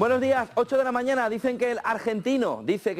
Buenos días, 8 de la mañana. Dice que el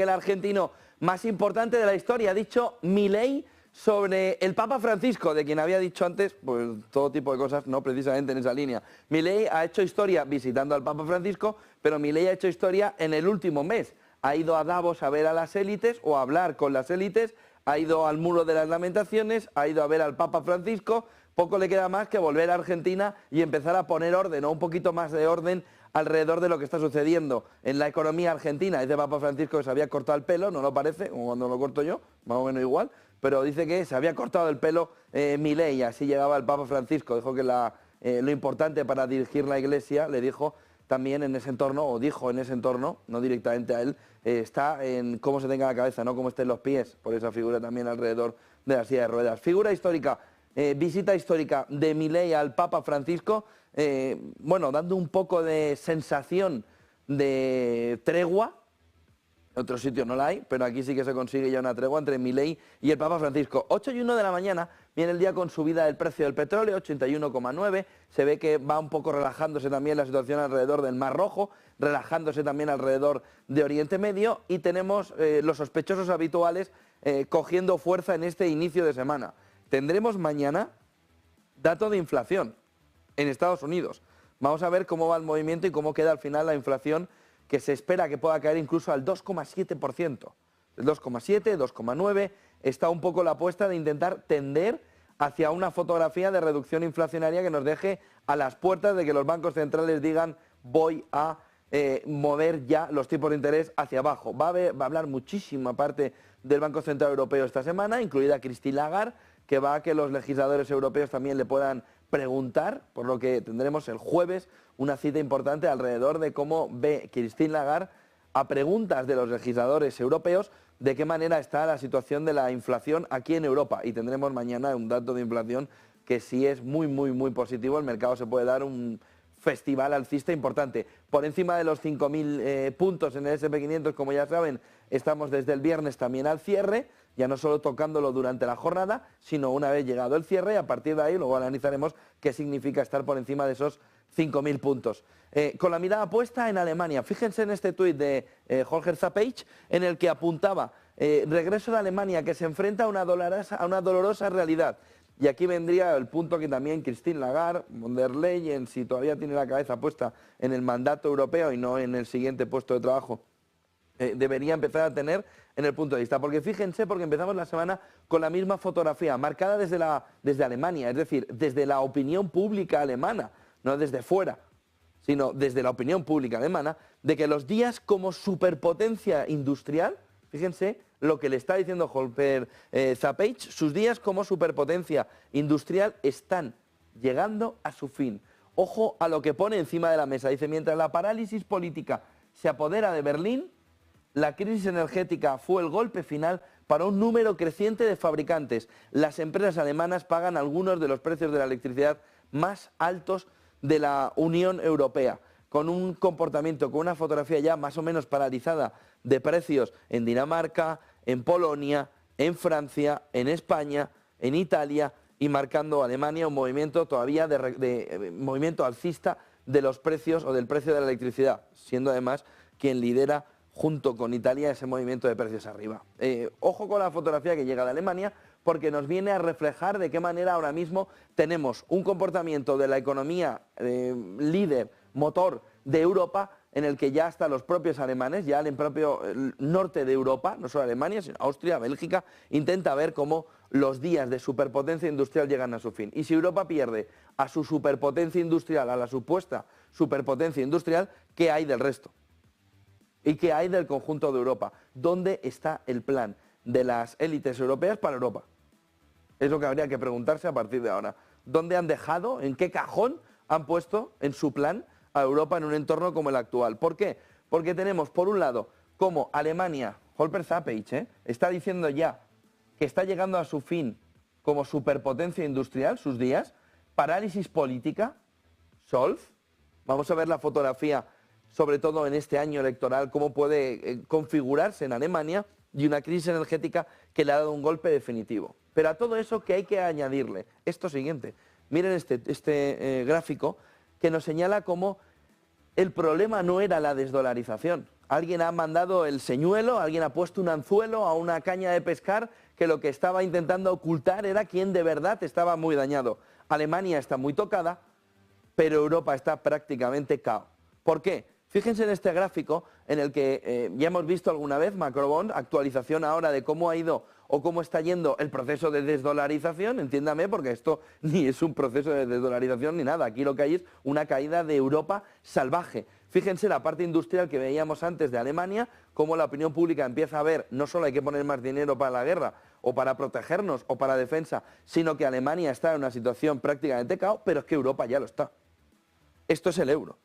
argentino más importante de la historia ha dicho Milei sobre el Papa Francisco, de quien había dicho antes pues todo tipo de cosas, no precisamente en esa línea. Milei ha hecho historia visitando al Papa Francisco, pero Milei ha hecho historia en el último mes. Ha ido a Davos a ver a las élites o a hablar con las élites, ha ido al Muro de las Lamentaciones, ha ido a ver al Papa Francisco. Poco le queda más que volver a Argentina y empezar a poner orden, o un poquito más de orden, alrededor de lo que está sucediendo en la economía argentina. Dice Papa Francisco que se había cortado el pelo, no lo parece, como cuando lo corto yo, más o menos igual, pero dice que se había cortado el pelo Milei, así llegaba el Papa Francisco. Dijo que lo importante para dirigir la Iglesia, le dijo también en ese entorno, o dijo en ese entorno, no directamente a él, está en cómo se tenga la cabeza, no cómo estén los pies, por esa figura también alrededor de la silla de ruedas. Figura histórica. Visita histórica de Milei al Papa Francisco, bueno, dando un poco de sensación de tregua. En otros sitios no la hay, pero aquí sí que se consigue ya una tregua entre Milei y el Papa Francisco. 8:01 de la mañana viene el día con subida del precio del petróleo, 81,9. Se ve que va un poco relajándose también la situación alrededor del Mar Rojo, relajándose también alrededor de Oriente Medio, y tenemos los sospechosos habituales cogiendo fuerza en este inicio de semana. Tendremos mañana dato de inflación en Estados Unidos. Vamos a ver cómo va el movimiento y cómo queda al final la inflación, que se espera que pueda caer incluso al 2,7%. El 2,7, 2,9, está un poco la apuesta de intentar tender hacia una fotografía de reducción inflacionaria que nos deje a las puertas de que los bancos centrales digan voy a mover ya los tipos de interés hacia abajo. Va a hablar muchísima parte del Banco Central Europeo esta semana, incluida Christine Lagarde, que va a que los legisladores europeos también le puedan preguntar, por lo que tendremos el jueves una cita importante alrededor de cómo ve Christine Lagarde, a preguntas de los legisladores europeos, de qué manera está la situación de la inflación aquí en Europa. Y tendremos mañana un dato de inflación que sí es muy, muy, muy positivo. El mercado se puede dar un festival alcista importante. Por encima de los 5.000 puntos en el S&P 500, como ya saben, estamos desde el viernes también al cierre, ya no solo tocándolo durante la jornada, sino una vez llegado el cierre, y a partir de ahí luego analizaremos qué significa estar por encima de esos 5.000 puntos. Con la mirada puesta en Alemania, fíjense en este tuit de Holger Zappage, en el que apuntaba regreso de Alemania, que se enfrenta a una dolorosa realidad. Y aquí vendría el punto que también Christine Lagarde, von der Leyen, si todavía tiene la cabeza puesta en el mandato europeo y no en el siguiente puesto de trabajo, debería empezar a tener en el punto de vista. Porque fíjense, porque empezamos la semana con la misma fotografía, marcada desde Alemania, es decir, desde la opinión pública alemana, no desde fuera, sino desde la opinión pública alemana, de que los días como superpotencia industrial, fíjense lo que le está diciendo Holger Zappage, sus días como superpotencia industrial están llegando a su fin. Ojo a lo que pone encima de la mesa. Dice, mientras la parálisis política se apodera de Berlín, la crisis energética fue el golpe final para un número creciente de fabricantes. Las empresas alemanas pagan algunos de los precios de la electricidad más altos de la Unión Europea, con un comportamiento, con una fotografía ya más o menos paralizada de precios en Dinamarca, en Polonia, en Francia, en España, en Italia, y marcando Alemania un movimiento todavía de movimiento alcista de los precios o del precio de la electricidad, siendo además quien lidera junto con Italia ese movimiento de precios arriba. Ojo con la fotografía que llega de Alemania, porque nos viene a reflejar de qué manera ahora mismo tenemos un comportamiento de la economía líder, motor de Europa, en el que ya hasta los propios alemanes, ya el propio norte de Europa, no solo Alemania, sino Austria, Bélgica, intenta ver cómo los días de superpotencia industrial llegan a su fin. Y si Europa pierde a su superpotencia industrial, a la supuesta superpotencia industrial, ¿qué hay del resto? ¿Y qué hay del conjunto de Europa? ¿Dónde está el plan de las élites europeas para Europa? Es lo que habría que preguntarse a partir de ahora. ¿Dónde han dejado, en qué cajón han puesto en su plan a Europa en un entorno como el actual? ¿Por qué? Porque tenemos, por un lado, como Alemania, Holger Zappage, está diciendo ya que está llegando a su fin como superpotencia industrial, sus días, parálisis política, Scholz. Vamos a ver la fotografía, sobre todo en este año electoral, cómo puede configurarse en Alemania, y una crisis energética que le ha dado un golpe definitivo. Pero a todo eso, ¿qué hay que añadirle? Esto siguiente. Miren este gráfico que nos señala cómo el problema no era la desdolarización. Alguien ha mandado el señuelo, alguien ha puesto un anzuelo a una caña de pescar que lo que estaba intentando ocultar era quién de verdad estaba muy dañado. Alemania está muy tocada, pero Europa está prácticamente cao. ¿Por qué? Fíjense en este gráfico en el que ya hemos visto alguna vez Macrobond, actualización ahora de cómo ha ido o cómo está yendo el proceso de desdolarización, entiéndame, porque esto ni es un proceso de desdolarización ni nada, aquí lo que hay es una caída de Europa salvaje. Fíjense la parte industrial que veíamos antes de Alemania, cómo la opinión pública empieza a ver, no solo hay que poner más dinero para la guerra o para protegernos o para defensa, sino que Alemania está en una situación prácticamente caos, pero es que Europa ya lo está. Esto es el euro.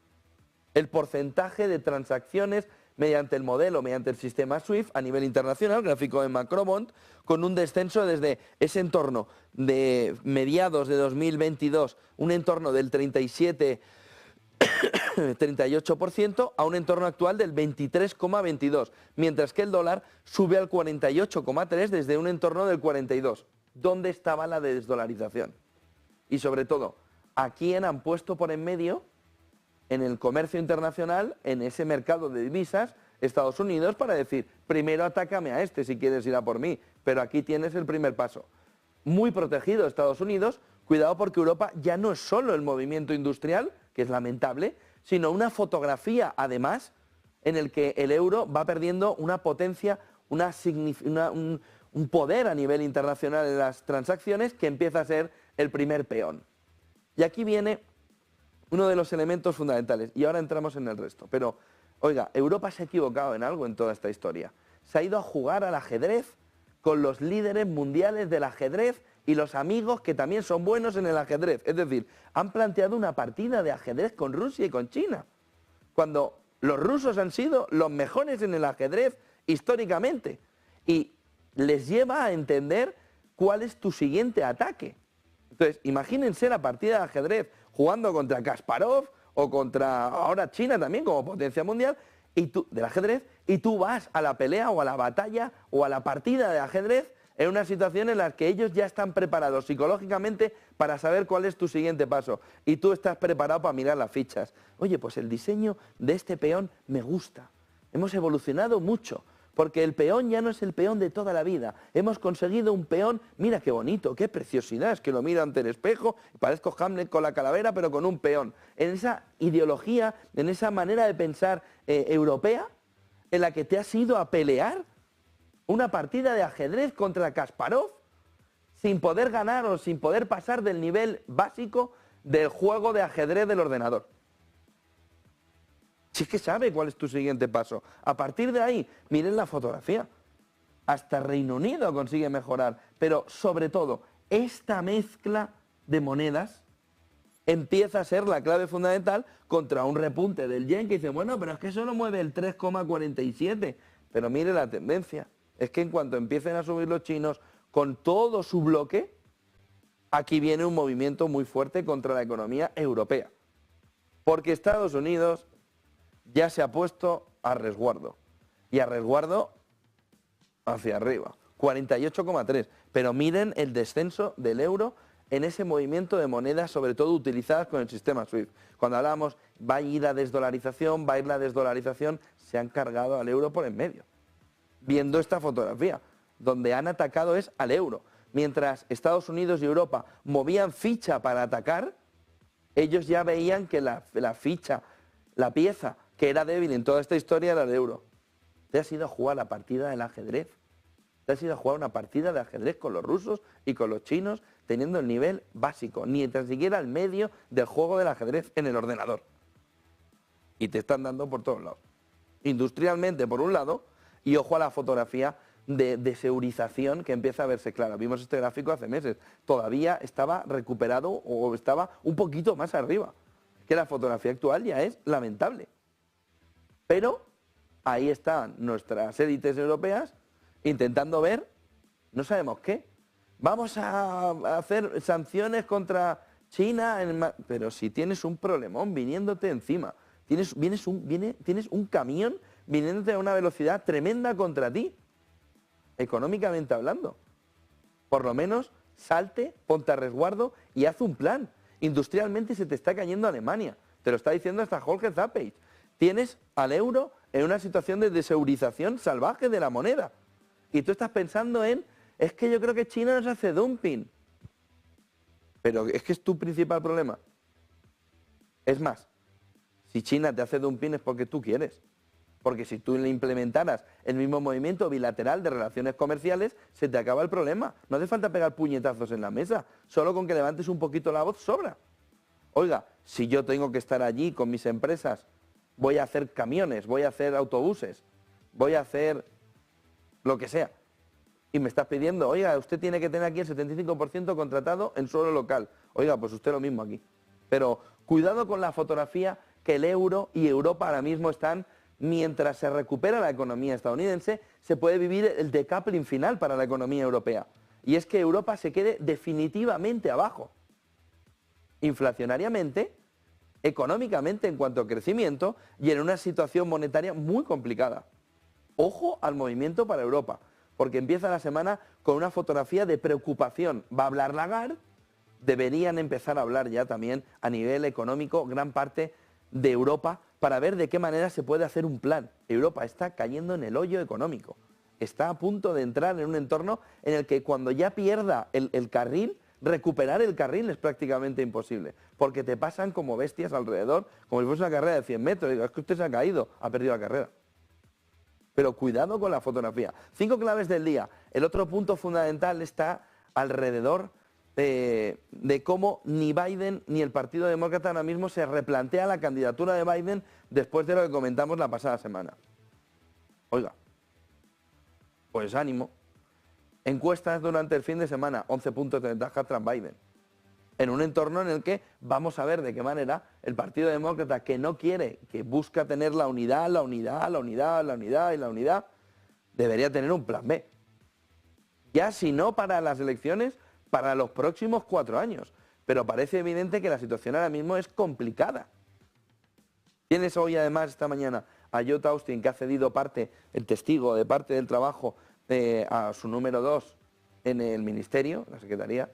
El porcentaje de transacciones mediante el modelo, mediante el sistema SWIFT a nivel internacional, gráfico de Macrobond, con un descenso desde ese entorno de mediados de 2022, un entorno del 38% a un entorno actual del 23,22%, mientras que el dólar sube al 48,3% desde un entorno del 42%. ¿Dónde estaba la desdolarización? Y sobre todo, ¿a quién han puesto por en medio en el comercio internacional, en ese mercado de divisas, Estados Unidos, para decir, primero atácame a este si quieres ir a por mí, pero aquí tienes el primer paso? Muy protegido Estados Unidos, cuidado porque Europa ya no es solo el movimiento industrial, que es lamentable, sino una fotografía además en el que el euro va perdiendo una potencia, un poder a nivel internacional en las transacciones que empieza a ser el primer peón. Y aquí viene uno de los elementos fundamentales, y ahora entramos en el resto. Pero, oiga, Europa se ha equivocado en algo en toda esta historia. Se ha ido a jugar al ajedrez con los líderes mundiales del ajedrez y los amigos que también son buenos en el ajedrez. Es decir, han planteado una partida de ajedrez con Rusia y con China, cuando los rusos han sido los mejores en el ajedrez históricamente. Y les lleva a entender cuál es tu siguiente ataque. Entonces, imagínense la partida de ajedrez jugando contra Kasparov o contra ahora China también como potencia mundial del ajedrez, y tú vas a la pelea o a la batalla o a la partida de ajedrez en una situación en la que ellos ya están preparados psicológicamente para saber cuál es tu siguiente paso y tú estás preparado para mirar las fichas. Oye, pues el diseño de este peón me gusta. Hemos evolucionado mucho, porque el peón ya no es el peón de toda la vida. Hemos conseguido un peón, mira qué bonito, qué preciosidad, es que lo miro ante el espejo, parezco Hamlet con la calavera, pero con un peón. En esa ideología, en esa manera de pensar europea, en la que te has ido a pelear una partida de ajedrez contra Kasparov, sin poder ganar o sin poder pasar del nivel básico del juego de ajedrez del ordenador. Si es que sabe cuál es tu siguiente paso. A partir de ahí, miren la fotografía. Hasta Reino Unido consigue mejorar. Pero sobre todo, esta mezcla de monedas empieza a ser la clave fundamental contra un repunte del yen que dice, bueno, pero es que solo mueve el 3,47. Pero mire la tendencia. Es que en cuanto empiecen a subir los chinos con todo su bloque, aquí viene un movimiento muy fuerte contra la economía europea. Porque Estados Unidos ya se ha puesto a resguardo. Y a resguardo hacia arriba. 48,3. Pero miren el descenso del euro en ese movimiento de monedas, sobre todo utilizadas con el sistema SWIFT. Cuando hablábamos, va a ir la desdolarización, se han cargado al euro por en medio. Viendo esta fotografía, donde han atacado es al euro. Mientras Estados Unidos y Europa movían ficha para atacar, ellos ya veían que la ficha, la pieza que era débil en toda esta historia era el euro. Te has ido a jugar la partida del ajedrez. Te has ido a jugar una partida de ajedrez con los rusos y con los chinos, teniendo el nivel básico, ni tan siquiera el medio del juego del ajedrez en el ordenador. Y te están dando por todos lados. Industrialmente, por un lado, y ojo a la fotografía de deseurización que empieza a verse clara. Vimos este gráfico hace meses. Todavía estaba recuperado o estaba un poquito más arriba. Que la fotografía actual ya es lamentable. Pero ahí están nuestras élites europeas intentando ver, no sabemos qué. Vamos a hacer sanciones contra China, pero si tienes un problemón viniéndote encima, tienes un camión viniéndote a una velocidad tremenda contra ti, económicamente hablando. Por lo menos salte, ponte a resguardo y haz un plan. Industrialmente se te está cayendo Alemania. Te lo está diciendo hasta Holger Zappeit. Tienes al euro en una situación de deseurización salvaje de la moneda. Y tú estás pensando en, es que yo creo que China nos hace dumping. Pero es que es tu principal problema. Es más, si China te hace dumping es porque tú quieres. Porque si tú le implementaras el mismo movimiento bilateral de relaciones comerciales, se te acaba el problema. No hace falta pegar puñetazos en la mesa. Solo con que levantes un poquito la voz sobra. Oiga, si yo tengo que estar allí con mis empresas, voy a hacer camiones, voy a hacer autobuses, voy a hacer lo que sea. Y me estás pidiendo, oiga, usted tiene que tener aquí el 75% contratado en suelo local. Oiga, pues usted lo mismo aquí. Pero cuidado con la fotografía que el euro y Europa ahora mismo están, mientras se recupera la economía estadounidense, se puede vivir el decoupling final para la economía europea. Y es que Europa se quede definitivamente abajo. Inflacionariamente, económicamente en cuanto a crecimiento y en una situación monetaria muy complicada. Ojo al movimiento para Europa, porque empieza la semana con una fotografía de preocupación. Va a hablar Lagarde, deberían empezar a hablar ya también a nivel económico gran parte de Europa para ver de qué manera se puede hacer un plan. Europa está cayendo en el hoyo económico, está a punto de entrar en un entorno en el que cuando ya pierda el carril, recuperar el carril es prácticamente imposible, porque te pasan como bestias alrededor, como si fuese una carrera de 100 metros. Digo, es que usted se ha caído, ha perdido la carrera. Pero cuidado con la fotografía. 5 claves del día. El otro punto fundamental está alrededor de cómo ni Biden ni el Partido Demócrata ahora mismo se replantea la candidatura de Biden después de lo que comentamos la pasada semana. Oiga, pues ánimo. Encuestas durante el fin de semana, 11 puntos de ventaja tras Biden. En un entorno en el que vamos a ver de qué manera el Partido Demócrata, que no quiere, que busca tener la unidad, debería tener un plan B. Ya si no para las elecciones, para los próximos 4 años. Pero parece evidente que la situación ahora mismo es complicada. Tienes hoy además esta mañana a Lloyd Austin, que ha cedido parte, el testigo de parte del trabajo a su número 2 en el ministerio, la secretaría,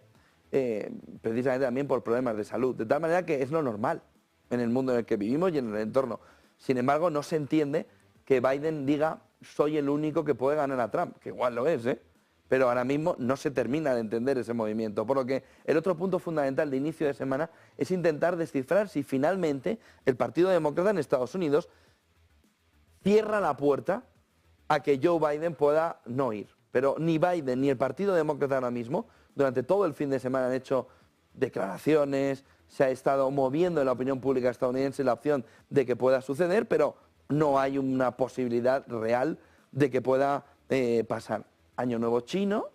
precisamente también por problemas de salud. De tal manera que es lo normal en el mundo en el que vivimos y en el entorno. Sin embargo, no se entiende que Biden diga soy el único que puede ganar a Trump, que igual lo es, pero ahora mismo no se termina de entender ese movimiento. Por lo que el otro punto fundamental de inicio de semana es intentar descifrar si finalmente el Partido Demócrata en Estados Unidos cierra la puerta a que Joe Biden pueda no ir. Pero ni Biden ni el Partido Demócrata ahora mismo, durante todo el fin de semana han hecho declaraciones, se ha estado moviendo en la opinión pública estadounidense la opción de que pueda suceder, pero no hay una posibilidad real de que pueda pasar. Año Nuevo chino,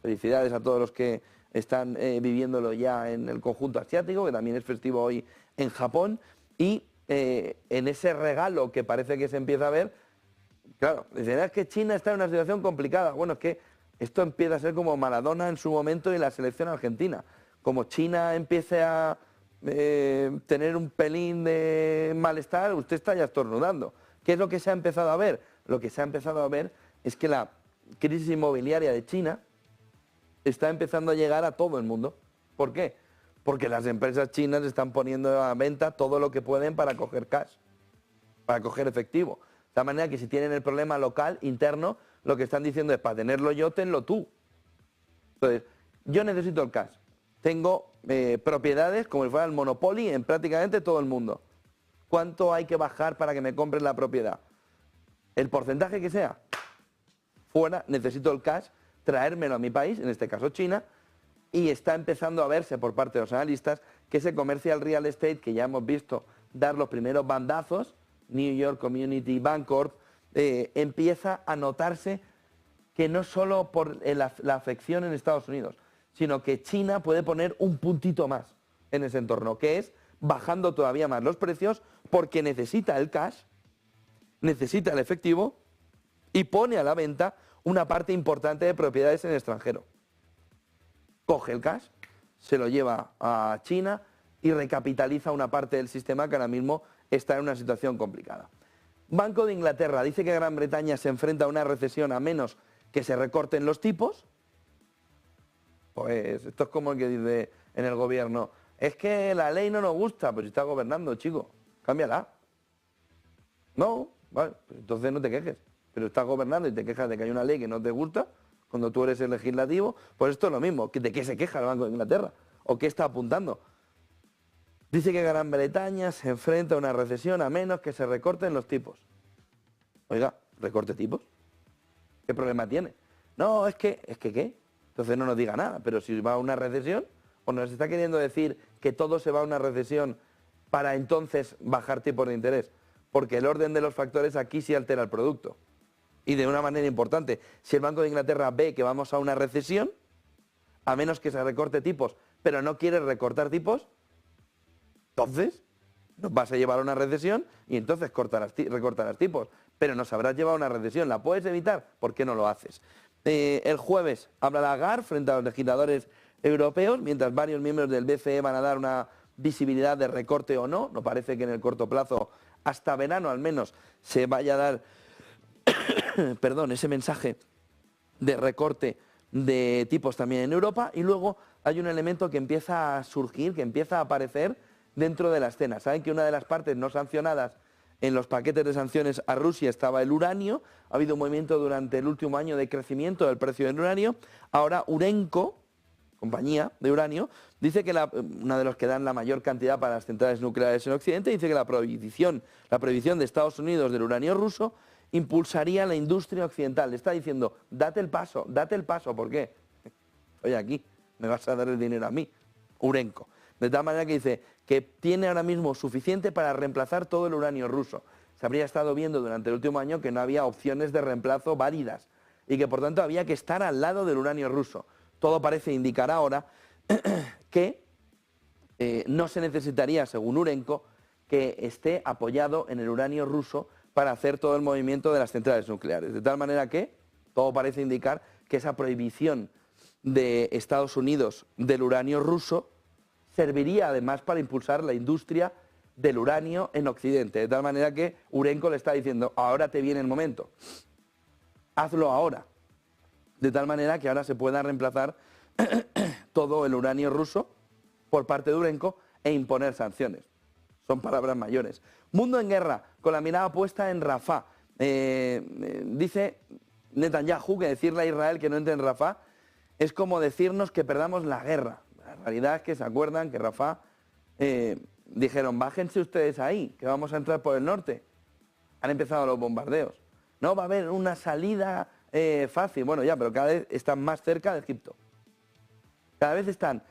felicidades a todos los que están viviéndolo ya en el conjunto asiático, que también es festivo hoy en Japón, y en ese regalo que parece que se empieza a ver, claro, dicen, es que China está en una situación complicada. Bueno, es que esto empieza a ser como Maradona en su momento y la selección argentina. Como China empiece a tener un pelín de malestar, usted está ya estornudando. ¿Qué es lo que se ha empezado a ver? Lo que se ha empezado a ver es que la crisis inmobiliaria de China está empezando a llegar a todo el mundo. ¿Por qué? Porque las empresas chinas están poniendo a venta todo lo que pueden para coger cash, para coger efectivo. De tal manera que si tienen el problema local, interno, lo que están diciendo es, para tenerlo yo, tenlo tú. Entonces, yo necesito el cash. Tengo propiedades como si fuera el Monopoly en prácticamente todo el mundo. ¿Cuánto hay que bajar para que me compren la propiedad? El porcentaje que sea. Fuera, necesito el cash, traérmelo a mi país, en este caso China, y está empezando a verse por parte de los analistas que ese commercial real estate, que ya hemos visto dar los primeros bandazos, New York Community Bancorp, empieza a notarse que no solo por la afección en Estados Unidos, sino que China puede poner un puntito más en ese entorno, que es bajando todavía más los precios porque necesita el cash, necesita el efectivo y pone a la venta una parte importante de propiedades en el extranjero. Coge el cash, se lo lleva a China y recapitaliza una parte del sistema que ahora mismo está en una situación complicada. Banco de Inglaterra dice que Gran Bretaña se enfrenta a una recesión a menos que se recorten los tipos. Pues esto es como el que dice en el gobierno, Es que la ley no nos gusta, pues si estás gobernando, chico, cámbiala. No, vale, pues entonces no te quejes. Pero estás gobernando y te quejas de que hay una ley que no te gusta, cuando tú eres el legislativo, pues esto es lo mismo. ¿De qué se queja el Banco de Inglaterra? ¿O qué está apuntando? Dice que Gran Bretaña se enfrenta a una recesión a menos que se recorten los tipos. Oiga, ¿recorte tipos? ¿Qué problema tiene? No, es que ¿qué? Entonces no nos diga nada, pero si va a una recesión, o nos está queriendo decir que todo se va a una recesión para entonces bajar tipos de interés, porque el orden de los factores aquí sí altera el producto. Y de una manera importante, si el Banco de Inglaterra ve que vamos a una recesión, a menos que se recorte tipos, pero no quiere recortar tipos, entonces nos vas a llevar a una recesión y entonces recortarás tipos. Pero nos habrás llevado a una recesión. ¿La puedes evitar? ¿Por qué no lo haces? El jueves habla Lagarde frente a los legisladores europeos, mientras varios miembros del BCE van a dar una visibilidad de recorte o no. No parece que en el corto plazo, hasta verano al menos, se vaya a dar perdón, ese mensaje de recorte de tipos también en Europa. Y luego hay un elemento que empieza a surgir, que empieza a aparecer dentro de la escena. Saben que una de las partes no sancionadas en los paquetes de sanciones a Rusia estaba el uranio. Ha habido un movimiento durante el último año de crecimiento del precio del uranio. Ahora Urenco, compañía de uranio, dice que una de los que dan la mayor cantidad para las centrales nucleares en Occidente, dice que la prohibición de Estados Unidos del uranio ruso impulsaría la industria occidental. Le está diciendo, date el paso. ¿Por qué? Oye, aquí, me vas a dar el dinero a mí, Urenco. De tal manera que dice que tiene ahora mismo suficiente para reemplazar todo el uranio ruso. Se habría estado viendo durante el último año que no había opciones de reemplazo válidas y que por tanto había que estar al lado del uranio ruso. Todo parece indicar ahora que no se necesitaría, según Urenco, que esté apoyado en el uranio ruso para hacer todo el movimiento de las centrales nucleares. De tal manera que todo parece indicar que esa prohibición de Estados Unidos del uranio ruso serviría además para impulsar la industria del uranio en Occidente. De tal manera que Urenco le está diciendo, ahora te viene el momento, hazlo ahora. De tal manera que ahora se pueda reemplazar todo el uranio ruso por parte de Urenco e imponer sanciones. Son palabras mayores. Mundo en guerra, con la mirada puesta en Rafah. Dice Netanyahu que decirle a Israel que no entre en Rafah es como decirnos que perdamos la guerra. La realidad es que se acuerdan que Rafah dijeron, bájense ustedes ahí, que vamos a entrar por el norte. Han empezado los bombardeos. No va a haber una salida fácil. Bueno, ya, pero cada vez están más cerca de Egipto. Cada vez están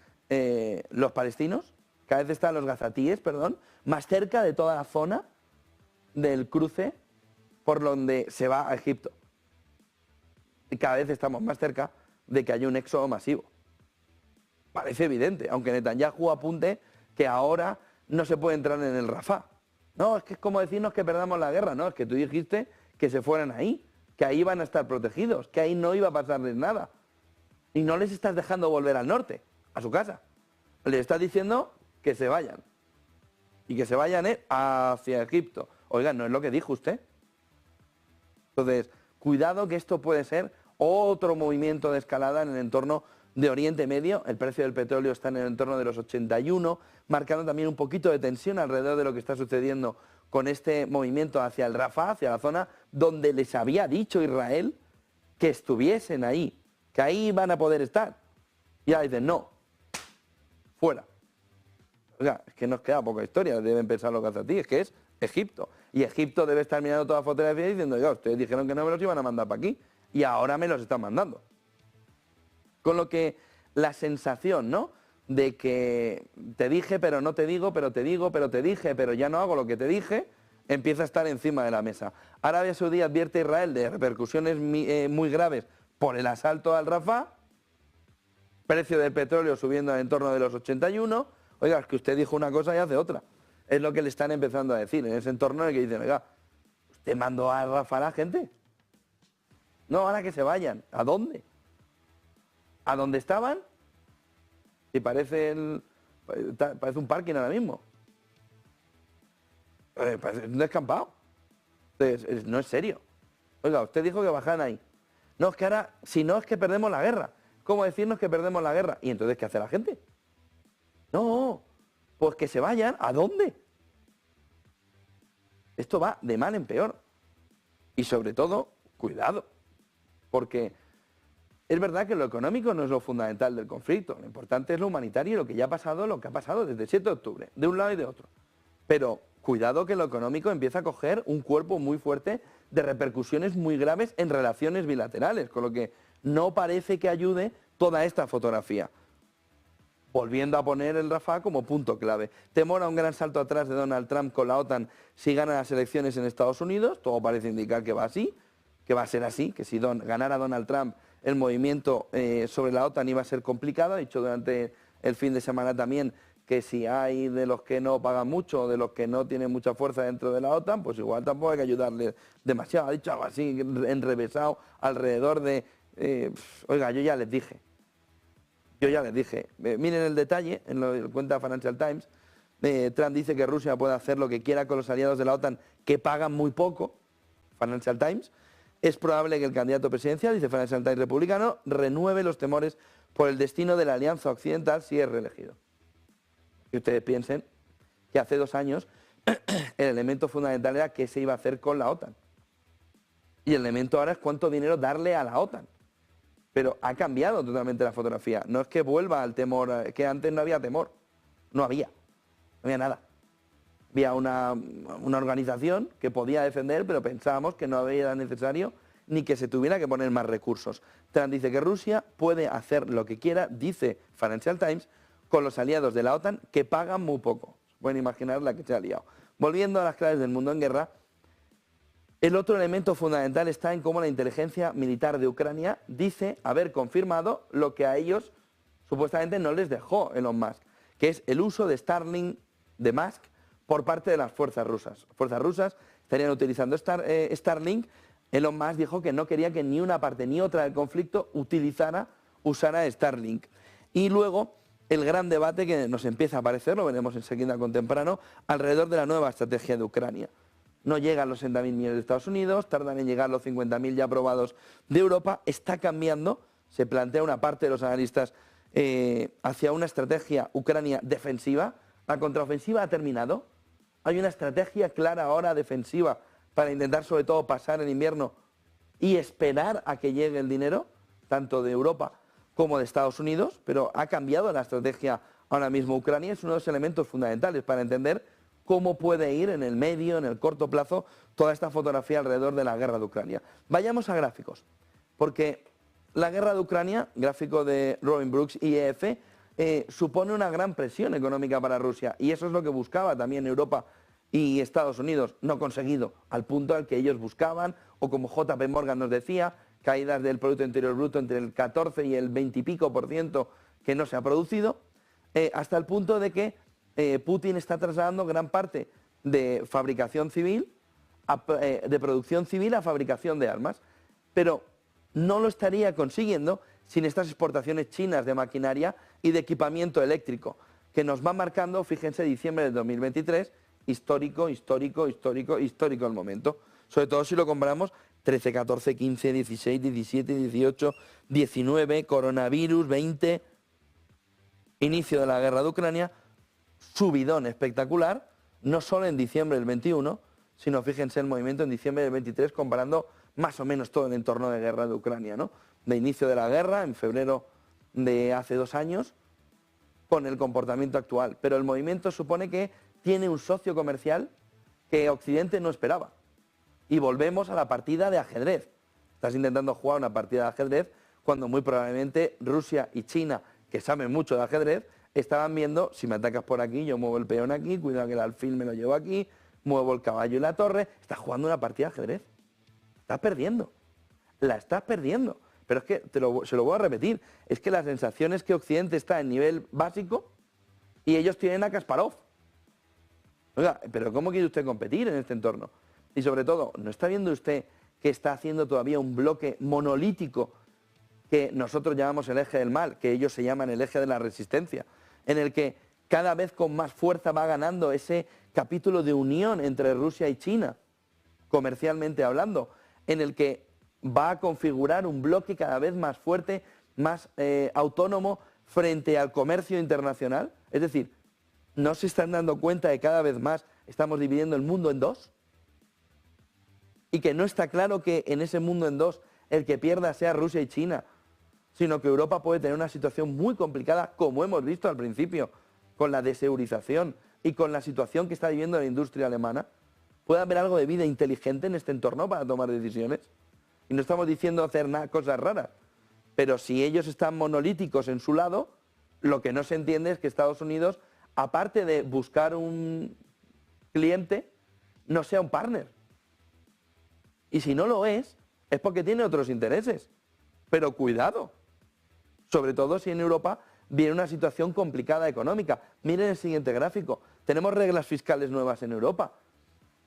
los palestinos, cada vez están los gazatíes, perdón, más cerca de toda la zona del cruce por donde se va a Egipto. Y cada vez estamos más cerca de que haya un éxodo masivo. Parece evidente, aunque Netanyahu apunte que ahora no se puede entrar en el Rafah. No, es que es como decirnos que perdamos la guerra. No, es que tú dijiste que se fueran ahí, que ahí van a estar protegidos, que ahí no iba a pasarles nada. Y no les estás dejando volver al norte, a su casa. Les estás diciendo que se vayan. Y que se vayan hacia Egipto. Oiga, no es lo que dijo usted. Entonces, cuidado que esto puede ser otro movimiento de escalada en el entorno de Oriente Medio. El precio del petróleo está en el entorno de los 81, marcando también un poquito de tensión alrededor de lo que está sucediendo con este movimiento hacia el Rafah, hacia la zona donde les había dicho Israel que estuviesen ahí, que ahí van a poder estar. Y ahora dicen, no, fuera. Oiga, es que nos queda poca historia, deben pensar los gazatíes, es que es Egipto. Y Egipto debe estar mirando todas las fotografías diciendo, oiga, ustedes dijeron que no me los iban a mandar para aquí y ahora me los están mandando. Con lo que la sensación, ¿no?, de que te dije, pero no te digo, pero te digo, pero te dije, pero ya no hago lo que te dije, empieza a estar encima de la mesa. Arabia Saudí advierte a Israel de repercusiones muy graves por el asalto al Rafah, precio del petróleo subiendo al entorno de los 81. Oiga, es que usted dijo una cosa y hace otra. Es lo que le están empezando a decir en ese entorno en el que dicen, oiga, ¿usted mandó a Rafah a la gente? No, ahora que se vayan. ¿A dónde? ¿A dónde estaban? Y parece un parking ahora mismo. Parece un descampado. No es serio. Oiga, usted dijo que bajaran ahí. No, es que ahora, si no es que perdemos la guerra. ¿Cómo decirnos que perdemos la guerra? ¿Y entonces qué hace la gente? No, Pues que se vayan. ¿A dónde? Esto va de mal en peor. Y sobre todo, cuidado. Porque es verdad que lo económico no es lo fundamental del conflicto. Lo importante es lo humanitario y lo que ya ha pasado, lo que ha pasado desde el 7 de octubre, de un lado y de otro. Pero cuidado que lo económico empieza a coger un cuerpo muy fuerte de repercusiones muy graves en relaciones bilaterales, con lo que no parece que ayude toda esta fotografía. Volviendo a poner el Rafah como punto clave. Temor a un gran salto atrás de Donald Trump con la OTAN si gana las elecciones en Estados Unidos. Todo parece indicar que va así, que va a ser así, que si ganara Donald Trump el movimiento sobre la OTAN iba a ser complicado. Ha dicho durante el fin de semana también que si hay de los que no pagan mucho o de los que no tienen mucha fuerza dentro de la OTAN, pues igual tampoco hay que ayudarle demasiado. Ha dicho algo así, enrevesado alrededor de... oiga, yo ya les dije, miren el detalle, en lo que cuenta Financial Times, Trump dice que Rusia puede hacer lo que quiera con los aliados de la OTAN que pagan muy poco, Financial Times. Es probable que el candidato presidencial, dice Financial Times republicano, renueve los temores por el destino de la alianza occidental si es reelegido. Y ustedes piensen que hace 2 años el elemento fundamental era qué se iba a hacer con la OTAN. Y el elemento ahora es cuánto dinero darle a la OTAN. Pero ha cambiado totalmente la fotografía. No es que vuelva al temor, que antes no había temor. No había nada. Había una organización que podía defender, pero pensábamos que no era necesario ni que se tuviera que poner más recursos. Trump dice que Rusia puede hacer lo que quiera, dice Financial Times, con los aliados de la OTAN que pagan muy poco. Pueden imaginar la que se ha liado. Volviendo a las claves del mundo en guerra, el otro elemento fundamental está en cómo la inteligencia militar de Ucrania dice haber confirmado lo que a ellos supuestamente no les dejó Elon Musk, que es el uso de Starlink de Musk por parte de las fuerzas rusas. Las fuerzas rusas estarían utilizando Starlink. Elon Musk dijo que no quería que ni una parte ni otra del conflicto usara Starlink. Y luego el gran debate que nos empieza a aparecer, lo veremos enseguida con temprano, alrededor de la nueva estrategia de Ucrania. No llegan los 60.000 millones de Estados Unidos, tardan en llegar los 50.000 ya aprobados de Europa, está cambiando, se plantea una parte de los analistas hacia una estrategia Ucrania defensiva. La contraofensiva ha terminado, hay una estrategia clara ahora defensiva para intentar sobre todo pasar el invierno y esperar a que llegue el dinero, tanto de Europa como de Estados Unidos, pero ha cambiado la estrategia ahora mismo. Ucrania es uno de los elementos fundamentales para entender cómo puede ir en el medio, en el corto plazo, toda esta fotografía alrededor de la guerra de Ucrania. Vayamos a gráficos, porque la guerra de Ucrania, gráfico de Robin Brooks, IEF, supone una gran presión económica para Rusia, y eso es lo que buscaba también Europa y Estados Unidos, no conseguido, al punto al que ellos buscaban, o como JP Morgan nos decía, caídas del Producto Interior Bruto entre el 14 y el 20 y pico % que no se ha producido, hasta el punto de que Putin está trasladando gran parte de fabricación civil, de producción civil a fabricación de armas, pero no lo estaría consiguiendo sin estas exportaciones chinas de maquinaria y de equipamiento eléctrico, que nos va marcando, fíjense, diciembre del 2023, histórico el momento. Sobre todo si lo comparamos 13, 14, 15, 16, 17, 18, 19, coronavirus, 20, inicio de la guerra de Ucrania, subidón espectacular, no solo en diciembre del 21, sino fíjense el movimiento en diciembre del 23, comparando más o menos todo el entorno de guerra de Ucrania, ¿no? De inicio de la guerra, en febrero de hace 2 años, con el comportamiento actual. Pero el movimiento supone que tiene un socio comercial que Occidente no esperaba. Y volvemos a la partida de ajedrez. Estás intentando jugar una partida de ajedrez cuando muy probablemente Rusia y China, que saben mucho de ajedrez, estaban viendo, si me atacas por aquí, yo muevo el peón aquí, cuidado que el alfil me lo llevo aquí, muevo el caballo y la torre. Estás jugando una partida de ajedrez. Estás perdiendo. La estás perdiendo. Pero es que, se lo voy a repetir, es que la sensación es que Occidente está en nivel básico y ellos tienen a Kasparov. Oiga, pero ¿cómo quiere usted competir en este entorno? Y sobre todo, ¿no está viendo usted que está haciendo todavía un bloque monolítico que nosotros llamamos el eje del mal, que ellos se llaman el eje de la resistencia, en el que cada vez con más fuerza va ganando ese capítulo de unión entre Rusia y China, comercialmente hablando, en el que va a configurar un bloque cada vez más fuerte, más autónomo frente al comercio internacional? Es decir, ¿No se están dando cuenta de que cada vez más estamos dividiendo el mundo en dos? Y que no está claro que en ese mundo en dos el que pierda sea Rusia y China, sino que Europa puede tener una situación muy complicada, como hemos visto al principio, con la deseurización y con la situación que está viviendo la industria alemana. ¿Puede haber algo de vida inteligente en este entorno para tomar decisiones? Y no estamos diciendo hacer cosas raras, pero si ellos están monolíticos en su lado, lo que no se entiende es que Estados Unidos, aparte de buscar un cliente, no sea un partner. Y si no lo es porque tiene otros intereses. Pero cuidado, sobre todo si en Europa viene una situación complicada económica. Miren el siguiente gráfico. Tenemos reglas fiscales nuevas en Europa.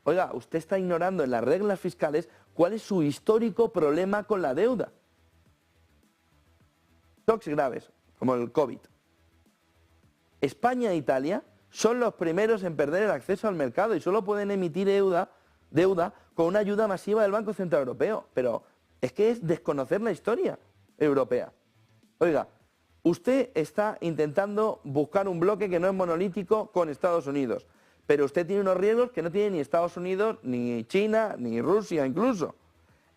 Oiga, usted está ignorando en las reglas fiscales cuál es su histórico problema con la deuda. Shocks graves, como el COVID. España e Italia son los primeros en perder el acceso al mercado y solo pueden emitir deuda con una ayuda masiva del Banco Central Europeo. Pero es que es desconocer la historia europea. Oiga, usted está intentando buscar un bloque que no es monolítico con Estados Unidos, pero usted tiene unos riesgos que no tiene ni Estados Unidos, ni China, ni Rusia incluso.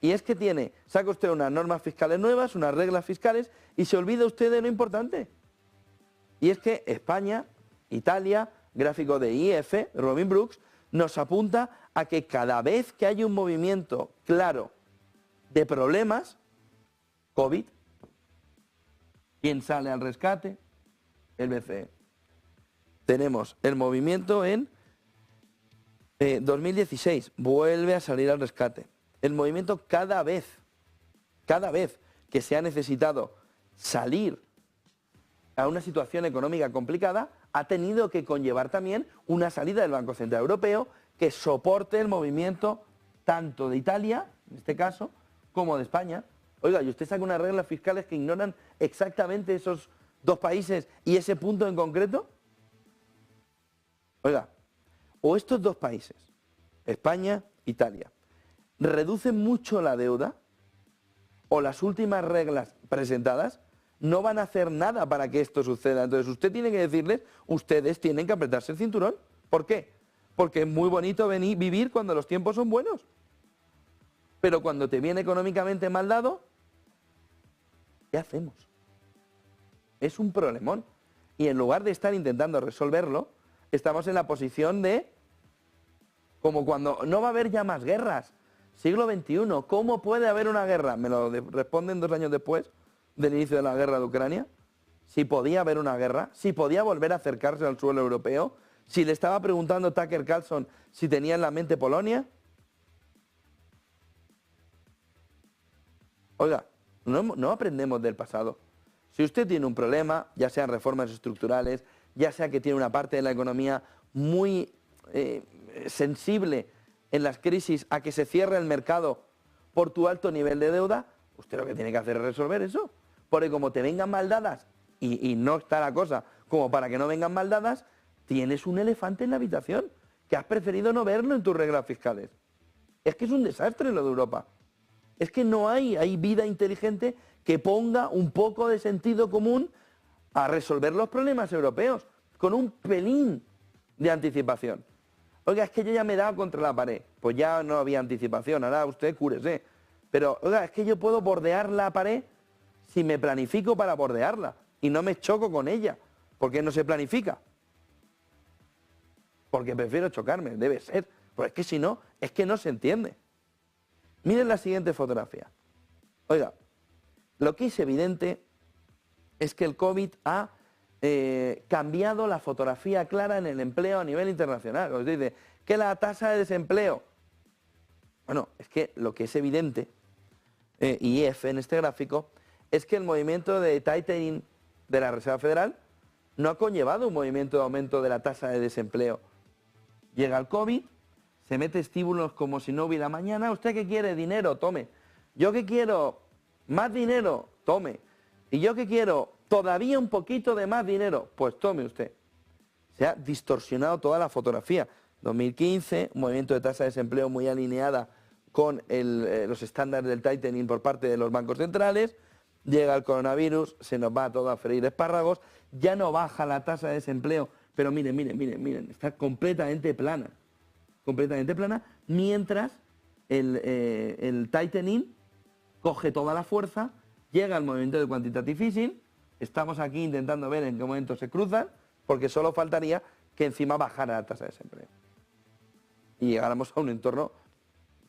Y es que saca usted unas normas fiscales nuevas, unas reglas fiscales, y se olvida usted de lo importante. Y es que España, Italia, gráfico de IF, Robin Brooks, nos apunta a que cada vez que hay un movimiento claro de problemas, COVID, ¿quién sale al rescate? El BCE. Tenemos el movimiento en 2016, vuelve a salir al rescate. El movimiento cada vez que se ha necesitado salir a una situación económica complicada, ha tenido que conllevar también una salida del Banco Central Europeo que soporte el movimiento tanto de Italia, en este caso, como de España. Oiga, y usted saca unas reglas fiscales que ignoran exactamente esos dos países y ese punto en concreto. Oiga, o estos dos países, España, Italia, reducen mucho la deuda, o las últimas reglas presentadas no van a hacer nada para que esto suceda. Entonces usted tiene que decirles, ustedes tienen que apretarse el cinturón. ¿Por qué? Porque es muy bonito vivir cuando los tiempos son buenos. Pero cuando te viene económicamente mal dado, ¿qué hacemos? Es un problemón. Y en lugar de estar intentando resolverlo, estamos en la posición de, como cuando no va a haber ya más guerras. Siglo XXI, ¿cómo puede haber una guerra? Me lo responden 2 años después del inicio de la guerra de Ucrania. Si podía haber una guerra, si podía volver a acercarse al suelo europeo, si le estaba preguntando Tucker Carlson si tenía en la mente Polonia. Oiga, no aprendemos del pasado. Si usted tiene un problema, ya sean reformas estructurales, ya sea que tiene una parte de la economía muy sensible en las crisis a que se cierre el mercado por tu alto nivel de deuda, usted lo que tiene que hacer es resolver eso. Porque como te vengan mal dadas, y no está la cosa como para que no vengan mal dadas, tienes un elefante en la habitación, que has preferido no verlo en tus reglas fiscales. Es que es un desastre lo de Europa. Es que no hay vida inteligente que ponga un poco de sentido común a resolver los problemas europeos, con un pelín de anticipación. Oiga, es que yo ya me he dado contra la pared. Pues ya no había anticipación, ahora usted cúrese. Pero, oiga, es que yo puedo bordear la pared si me planifico para bordearla y no me choco con ella. ¿Por qué no se planifica? Porque prefiero chocarme, debe ser. Pues es que si no, es que no se entiende. Miren la siguiente fotografía. Oiga, lo que es evidente es que el COVID ha cambiado la fotografía clara en el empleo a nivel internacional. Os dice que la tasa de desempleo. Bueno, es que lo que es evidente, IF en este gráfico, es que el movimiento de tightening de la Reserva Federal no ha conllevado un movimiento de aumento de la tasa de desempleo. Llega el COVID, se mete estímulos como si no hubiera mañana. ¿Usted qué quiere? Dinero, tome. ¿Yo qué quiero? Más dinero, tome. ¿Y yo qué quiero? Todavía un poquito de más dinero, pues tome usted. Se ha distorsionado toda la fotografía. 2015, un movimiento de tasa de desempleo muy alineada con los estándares del tightening por parte de los bancos centrales. Llega el coronavirus, se nos va todo a freír espárragos, ya no baja la tasa de desempleo Pero miren, miren, miren, miren, está completamente plana, mientras el tightening coge toda la fuerza, llega al movimiento de quantitative easing, estamos aquí intentando ver en qué momento se cruzan, porque solo faltaría que encima bajara la tasa de desempleo. Y llegáramos a un entorno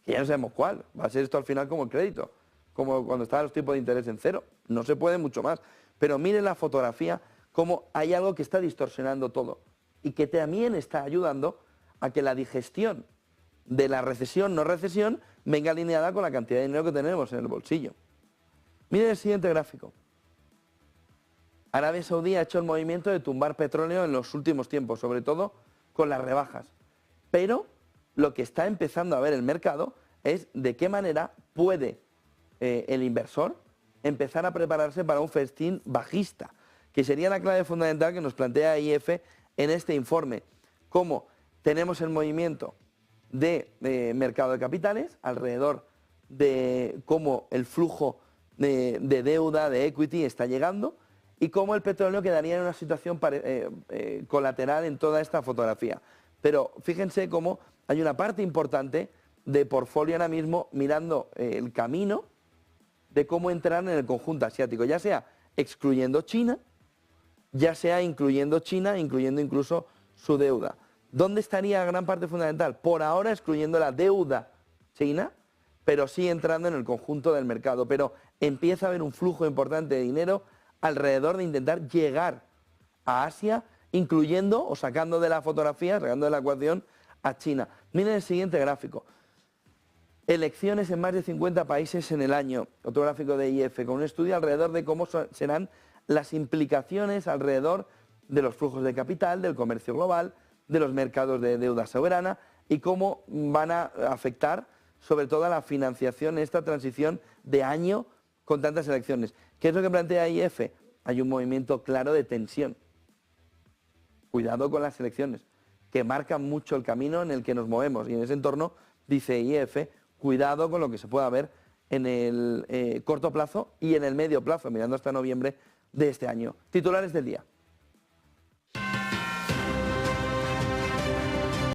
que ya no sabemos cuál, va a ser esto al final como el crédito, como cuando estaban los tipos de interés en cero, no se puede mucho más. Pero miren la fotografía, cómo hay algo que está distorsionando todo y que también está ayudando a que la digestión de la recesión, no recesión, venga alineada con la cantidad de dinero que tenemos en el bolsillo. Miren el siguiente gráfico. Arabia Saudí ha hecho el movimiento de tumbar petróleo en los últimos tiempos, sobre todo con las rebajas. Pero lo que está empezando a ver el mercado es de qué manera puede el inversor empezar a prepararse para un festín bajista, que sería la clave fundamental que nos plantea IF en este informe. Cómo tenemos el movimiento de mercado de capitales alrededor de cómo el flujo de deuda, de equity está llegando y cómo el petróleo quedaría en una situación colateral en toda esta fotografía. Pero fíjense cómo hay una parte importante de portfolio ahora mismo mirando el camino de cómo entrar en el conjunto asiático, ya sea excluyendo China, ya sea incluyendo China, incluyendo incluso su deuda. ¿Dónde estaría gran parte fundamental? Por ahora excluyendo la deuda china, pero sí entrando en el conjunto del mercado. Pero empieza a haber un flujo importante de dinero alrededor de intentar llegar a Asia, incluyendo o sacando de la fotografía, sacando de la ecuación a China. Miren el siguiente gráfico. Elecciones en más de 50 países en el año. Otro gráfico de IF con un estudio alrededor de cómo serán las implicaciones alrededor de los flujos de capital, del comercio global, de los mercados de deuda soberana y cómo van a afectar sobre todo a la financiación en esta transición de año con tantas elecciones. ¿Qué es lo que plantea IF? Hay un movimiento claro de tensión. Cuidado con las elecciones, que marcan mucho el camino en el que nos movemos. Y en ese entorno, dice IF, cuidado con lo que se pueda ver en el corto plazo y en el medio plazo, mirando hasta noviembre de este año. Titulares del día.